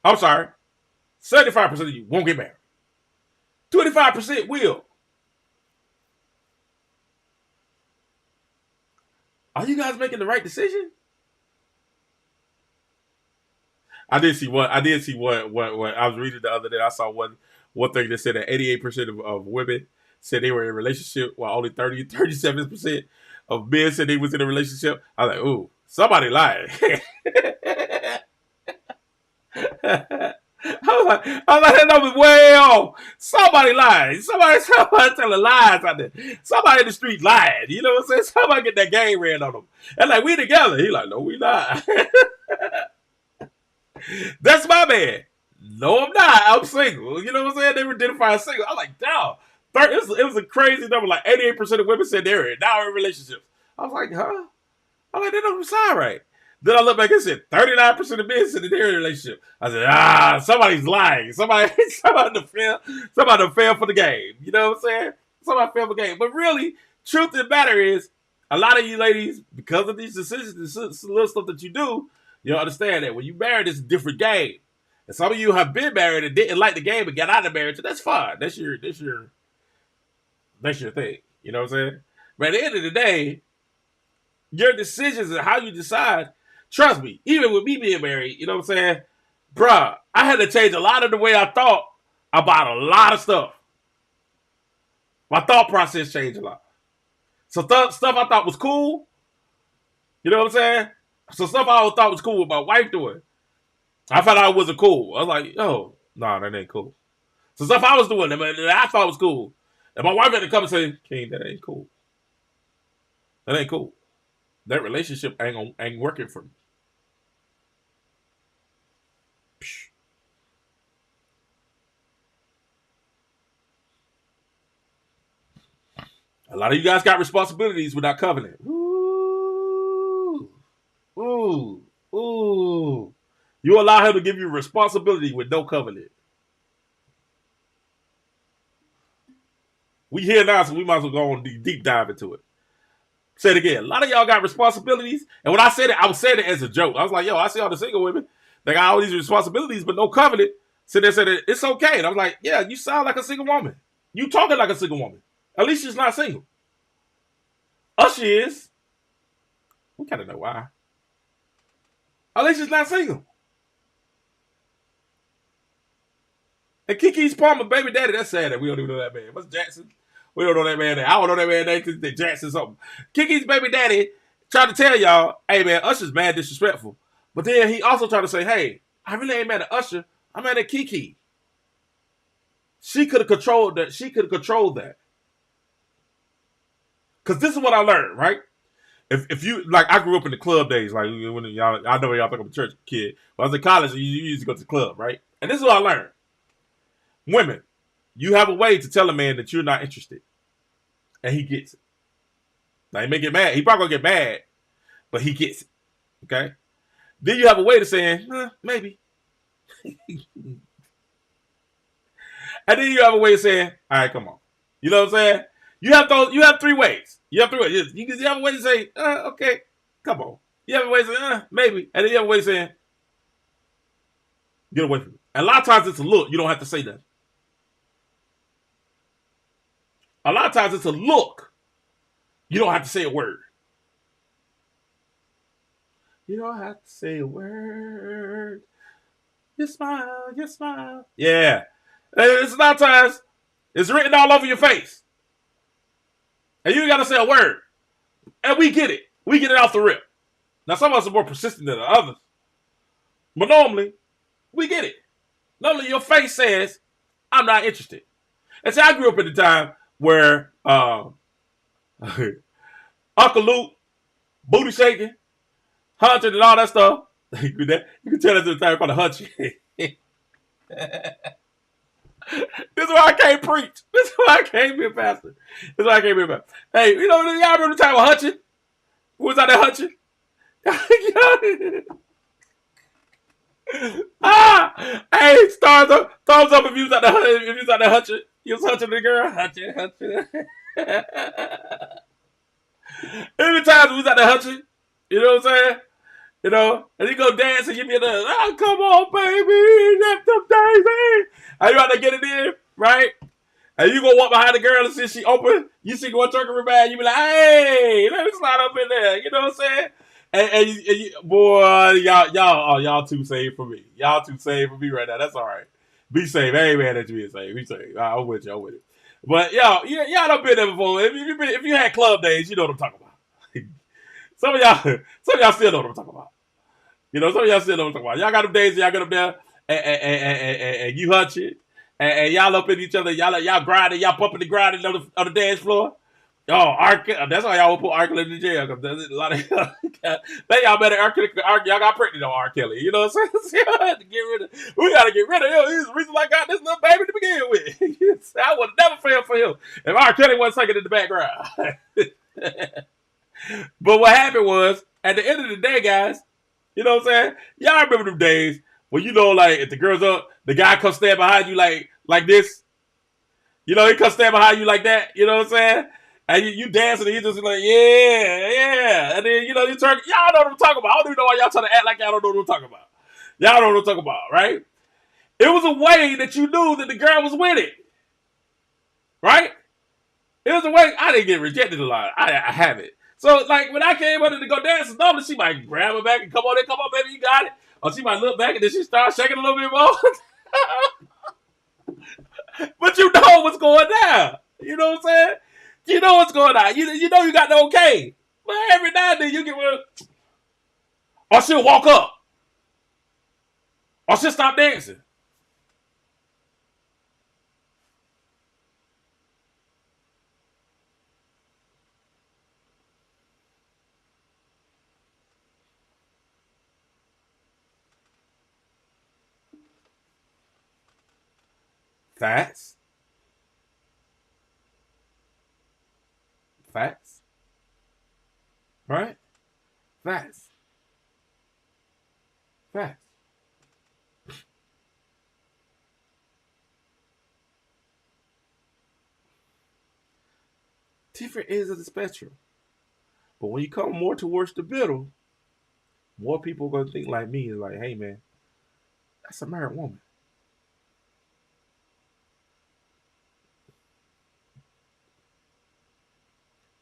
I'm sorry. 75% of you won't get married. 25% will. Are you guys making the right decision? I did see what I was reading the other day. I saw one thing that said that 88% of women said they were in a relationship, while only 37% of men said they was in a relationship. I was like, ooh, somebody lied. I was like, that number's way off. Somebody lied. Somebody telling lies out there. Somebody in the street lied. You know what I'm saying? Somebody get that game ran on them. And like, we together. He like, no, we not. That's my man. No, I'm not. I'm single. You know what I'm saying? They were identifying single. I'm like, damn. It was a crazy number. Like 88% of women said they're now in relationships. I was like, huh? I'm like, that doesn't sound right. Then I look back and said 39% of men said they're in a relationship. I said, somebody's lying. Somebody fell for the game. You know what I'm saying? Somebody fell for the game. But really, truth of the matter is, a lot of you ladies, because of these decisions, this little stuff that you do, you understand that when you married, it's a different game. And some of you have been married and didn't like the game and got out of marriage. That's fine. That's your thing. You know what I'm saying? But at the end of the day, your decisions and how you decide, trust me, even with me being married, you know what I'm saying? Bruh, I had to change a lot of the way I thought about a lot of stuff. My thought process changed a lot. So stuff I thought was cool, you know what I'm saying? So stuff I always thought was cool with my wife doing, I found out it wasn't cool. I was like, yo, nah, that ain't cool. So stuff I was doing that I thought was cool, and my wife had to come and say, King, that ain't cool. That ain't cool. That relationship ain't working for me. Psh. A lot of you guys got responsibilities without covenant. Ooh. Ooh. Ooh. You allow him to give you responsibility with no covenant. We here now, so we might as well go on deep dive into it. Say it again. A lot of y'all got responsibilities. And when I said it, I was saying it as a joke. I was like, yo, I see all the single women. They got all these responsibilities, but no covenant. So they said, it's okay. And I was like, yeah, you sound like a single woman. You talking like a single woman. Alecia's not single. Usher is. We kind of know why. Alecia's not single. And Keyz Palmer, baby daddy, that's sad that we don't even know that man. What's Jackson? We don't know that man name. I don't know that man name because they Jackson something. Keyz's baby daddy tried to tell y'all, hey man, Usher's mad disrespectful. But then he also tried to say, hey, I really ain't mad at Usher. I'm mad at Keyz. She could have controlled that. Because this is what I learned, right? If you, like, I grew up in the club days. Like, when y'all, I know y'all think I'm a church kid. When I was in college, you used to go to the club, right? And this is what I learned. Women, you have a way to tell a man that you're not interested. And he gets it. Now he may get mad. He probably gonna get mad, but he gets it. Okay. Then you have a way to saying, maybe. And then you have a way of saying, all right, come on. You know what I'm saying? You have 3 ways. You have 3 ways. You have a way to say, okay, come on. You have a way to say, maybe. And then you have a way of saying, get away from me. And a lot of times it's a look. You don't have to say that. A lot of times it's a look. You don't have to say a word. You don't have to say a word. You smile, you smile. Yeah. It's a lot of times it's written all over your face. And you ain't got to say a word. And we get it. We get it off the rip. Now, some of us are more persistent than the others. But normally, we get it. Normally, your face says, I'm not interested. And see, I grew up at the time where Uncle Luke, booty shaking, hunching and all that stuff. You can tell us at the time called a hunching. This is why I can't preach. This is why I can't be a pastor. This is why I can't be a pastor. Hey, you know, y'all remember the time of hunching? Who was out there hunching? Hey, thumbs up if you was out there hunching. You was hunching the girl. Hunching. Every time we was out there hunching, you know what I'm saying? You know, and he go dance and give me another, come on, baby, that's the daisy. And you out there get it in, right? And you go walk behind the girl and see she open, you see one turkey bag, you be like, hey, let me slide up in there. You know what I'm saying? And you, boy, y'all too safe for me. Y'all too safe for me right now. That's all right. Be safe. I ain't mad at you being safe. Be safe. I'm with you. I'm with it. But y'all done been there before. If you had club days, you know what I'm talking about. Some of y'all still know what I'm talking about. You know, some of y'all still know what I'm talking about. Y'all got them days, y'all get up there, and you hunch it, and y'all up in each other, y'all grinding, y'all bumping the grinding on the dance floor. Oh, that's why y'all will put R. Kelly in the jail, because there's a lot of then y'all better y'all got pregnant on R. Kelly. You know what I'm saying? We gotta get rid of him. He's the reason I got this little baby to begin with. I would have never failed for him if R. Kelly wasn't taking in the background. But what happened was, at the end of the day, guys, you know what I'm saying? Y'all remember them days when, you know, like, if the girl's up, the guy comes stand behind you like this. You know, he comes stand behind you like that. You know what I'm saying? And you dancing and he just like, yeah. And then, you know, you turn, y'all know what I'm talking about. I don't even know why y'all trying to act like y'all don't know what I'm talking about. Y'all know what I'm talking about, right? It was a way that you knew that the girl was with it. Right? It was a way. I didn't get rejected a lot. I haven't. So, like, when I came under to go dance, normally she might grab her back and come on, baby, you got it. Or she might look back and then she start shaking a little bit more. But you know what's going down. You know what I'm saying? You know what's going on. You know you got the okay. But every now and then you get one. Or she'll walk up. Or she'll stop dancing. Facts. Right? Facts. Different ends of the spectrum. But when you come more towards the middle, more people are going to think like me and like, hey, man, that's a married woman.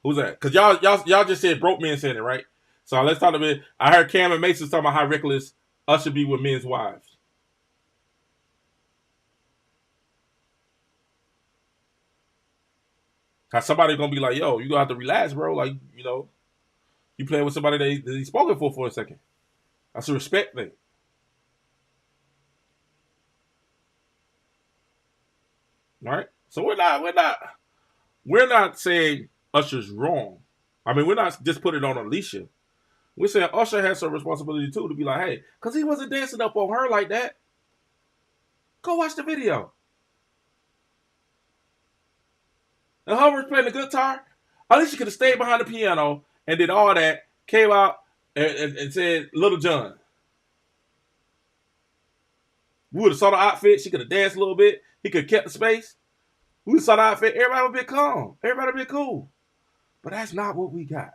Who's that? Because y'all just said broke men said it, right? So let's talk about it. I heard Cam and Mason talking about how reckless Usher be with men's wives. How somebody gonna be like, yo, you gonna have to relax, bro. Like, you know, you playing with somebody that he's spoken for a second. That's a respect thing. All right? So we're not saying Usher's wrong. I mean, we're not just putting it on Alecia. We're saying Usher has some responsibility too to be like, hey, because he wasn't dancing up on her like that. Go watch the video. And Homer's playing the guitar. Alecia could have stayed behind the piano and did all that, came out and said, Little John. We would have saw the outfit. She could have danced a little bit. He could have kept the space. We would have saw the outfit. Everybody would have been calm. Everybody would have been cool. But that's not what we got.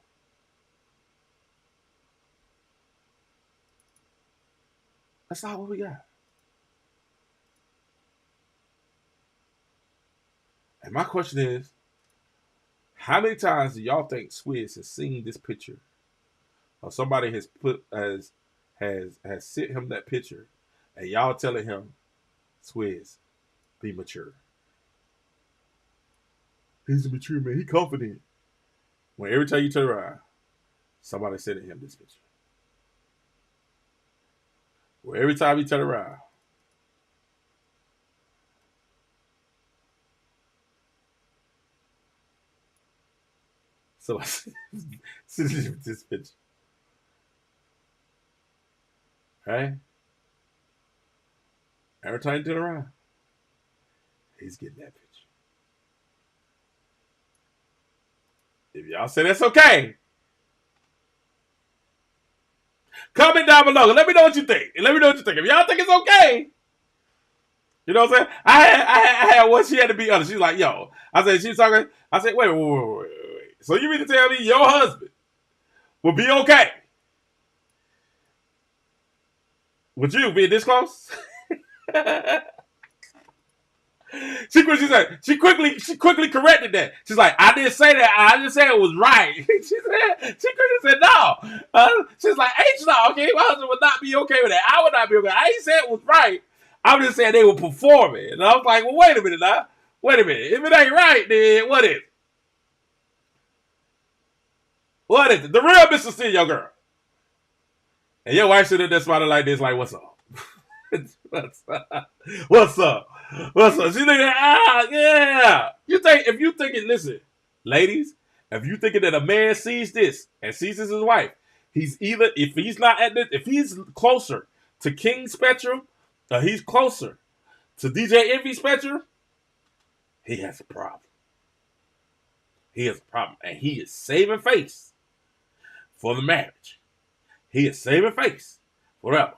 That's not what we got. And my question is, how many times do y'all think Swizz has seen this picture, or somebody has sent him that picture, and y'all telling him, Swizz, be mature. He's a mature man. He confident. When every time you turn around, somebody sending him this picture. Well, every time you turn around, so I see this picture. Right? Every time you turn around, he's getting that picture. If y'all say that's okay, comment down below. Let me know what you think. If y'all think it's okay, you know what I'm saying? I had one. She had to be honest. She's like, yo. I said, she's talking. I said, wait. So you mean to tell me your husband will be okay with you being this close? She quickly corrected that. She's like, I didn't say that. I didn't say it was right. She quickly said no. She's like, H no, okay, my husband would not be okay with that. I would not be okay. I ain't saying it was right. I'm just saying they were performing. And I was like, well, wait a minute now. Wait a minute. If it ain't right, then what is it? What is it? The real Mr. C, your girl. And your wife sitting there smiling like this, like, what's up? What's up? She's thinking, yeah. If you thinking, listen, ladies, if you thinking that a man sees this and sees this as his wife, he's either, if he's closer to King Spectrum, or he's closer to DJ Envy Spectrum, he has a problem. He has a problem. And he is saving face for the marriage. He is saving face forever.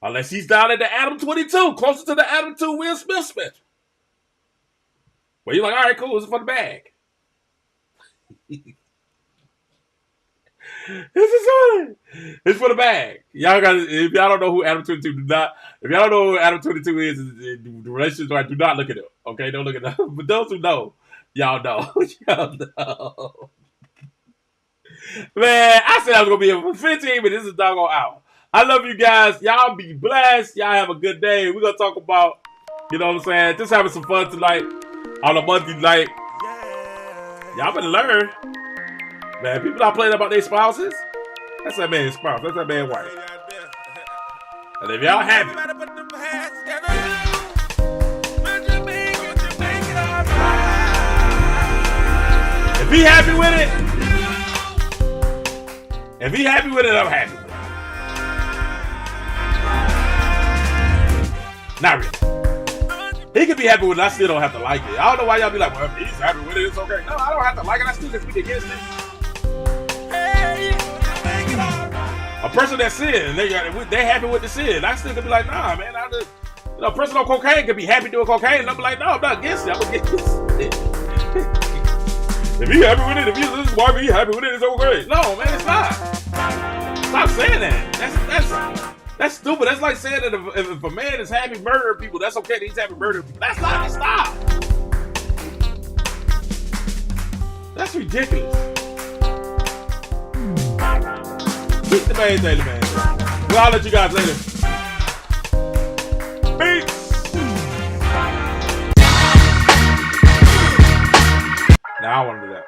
Unless he's down at the Adam 22, closer to the Adam 2 Will Smith spectrum. Where you're like, all right, cool, it's for the bag. It's for the bag. Y'all got. If y'all don't know who Adam 22 do not. If y'all don't know who Adam 22 is, the relationship right, do not look at him. Okay, don't look at them. But those who know, y'all know. Y'all know. Man, I said I was gonna be here for 15 minutes. This is a doggone hour. I love you guys. Y'all be blessed. Y'all have a good day. We're gonna talk about, you know what I'm saying, just having some fun tonight on a Monday night. Y'all better learn. Man, people not playing about their spouses. That's that man's spouse. That's that man's wife. And if y'all happy, if he happy with it, I'm happy with it. Not really. He could be happy with it. I still don't have to like it. I don't know why y'all be like, well, if he's happy with it, it's okay. No, I don't have to like it. I still can speak against it. A person that's sin, and they happy with the sin. I still could be like, nah, man. A person on cocaine could be happy doing cocaine, and I'm like, no, I'm not against it. I'm against it. If he happy with it, if he's why be happy with it, it's okay. No, man, it's not. Stop saying that. That's stupid. That's like saying that if a man is happy murdering people, that's okay that he's happy murdering people. That's not. Stop. That's ridiculous. Beat the main thing, man. Well, I'll let you guys later. Peace. Now I want to do that.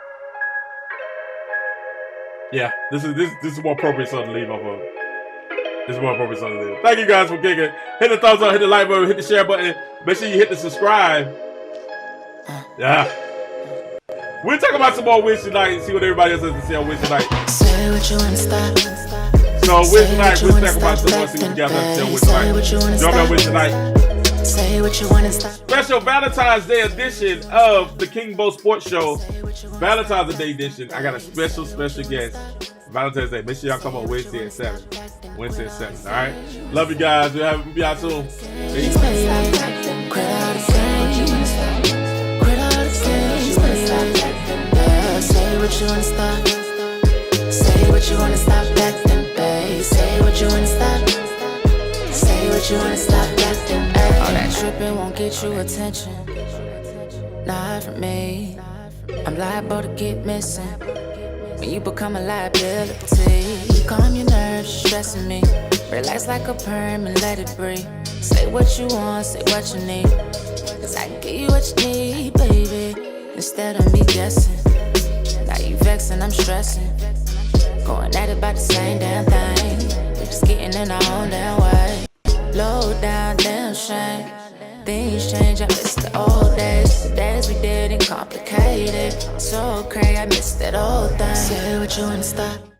Yeah, this is more appropriate something to leave off of. This is more appropriate something to leave. Thank you guys for kicking. Hit the thumbs up, hit the like button, hit the share button. Make sure you hit the subscribe. Yeah. We'll talk about some more Wish tonight and see what everybody else has to say on Wish tonight. Say what you want to stop. So Wish tonight, we'll talk about some more, see what you guys have to say on Wish tonight. Join me on Wish tonight. Say what you wanna stop. Special Valentine's Day edition of the King Bo Sports Show. Valentine's Day edition. I got a special guest. Valentine's Day. Make sure y'all come on Wednesday at 7. Wednesday at 7. All right. Love you guys. We'll be out soon. Peace. Say what you wanna stop. Say what you wanna stop acting, babe. Say what you wanna stop. Say what you wanna stop acting, babe. All that tripping won't get you attention. Not from me. I'm liable to get missing. When you become a liability, calm your nerves, stressing me. Relax like a perm and let it breathe. Say what you want, say what you need. Cause I can give you what you need, baby. Instead of me guessing. Now you vexing, I'm stressing. Going at it about the same damn thing. We're just getting in our own damn way. Low down, damn shame. Things change, I miss the old days. The days we didn't complicate it. So crazy, I miss that old thing. Say what you wanna stop.